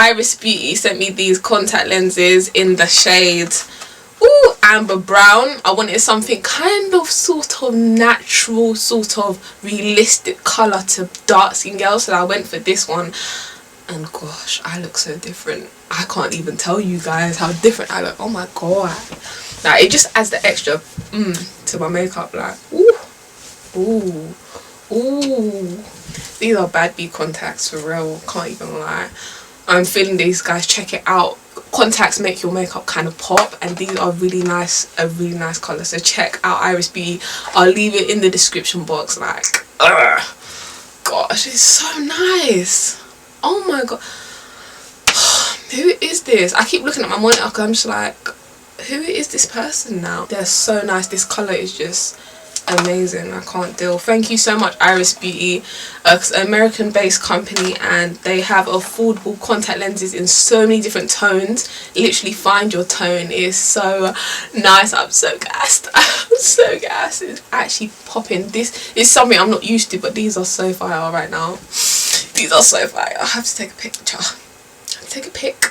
Iris Beauty sent me these contact lenses in the shade amber brown. I wanted something kind of sort of natural, sort of realistic colour to dark skin girls, so I went for this one. And gosh, I look so different. I can't even tell you guys how different I look. Oh my god, like it just adds the extra to my makeup. Like ooh, these are bad B contacts for real, can't even lie. I'm feeling these, guys. Check it out. Contacts make your makeup kind of pop, and these are really nice, a really nice colour. So check out Iris Beauty. I'll leave it in the description box. Like gosh, it's so nice. Oh my god, who is this? I keep looking at my monitor because I'm just like, who is this person now? They're so nice. This colour is just amazing. I can't deal. Thank you so much, Iris Beauty. It's an American based company, and they have affordable contact lenses in so many different tones. Literally find your tone. Is so nice. I'm so gassed. I'm so gassed. It's actually popping. This is something I'm not used to, but these are so fire right now. These are so fire. I have to take a picture. I have to take a pic.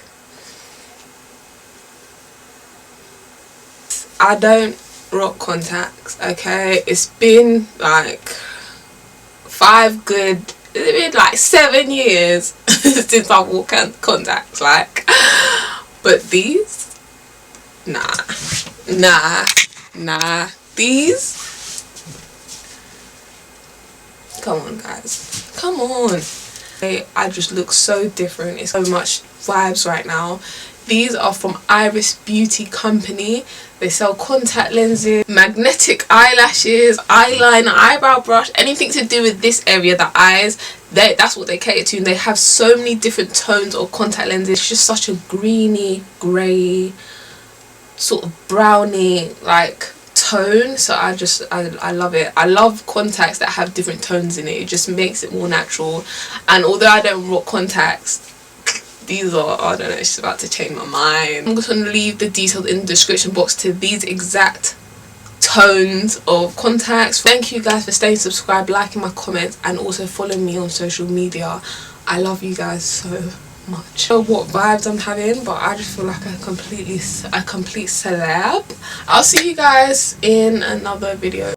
I don't rock contacts, okay? It's been like 7 years since I wore contacts, like. But these, nah, these, come on guys, come on. I just look so different. It's so much vibes right now. These are from Iris Beauty Company. They sell contact lenses, magnetic eyelashes, eyeliner, eyebrow brush, anything to do with this area, the eyes. That's what they cater to. And they have so many different tones of contact lenses. It's just such a greeny, grey, sort of browny like tone. So I love it. I love contacts that have different tones in it. It just makes it more natural. And although I don't rock contacts, these are, I don't know, it's about to change my mind. I'm just going to leave the details in the description box to these exact tones of contacts. Thank you guys for staying subscribed, liking my comments, and also following me on social media. I love you guys so much. I don't know what vibes I'm having, but I just feel like a complete celeb. I'll see you guys in another video.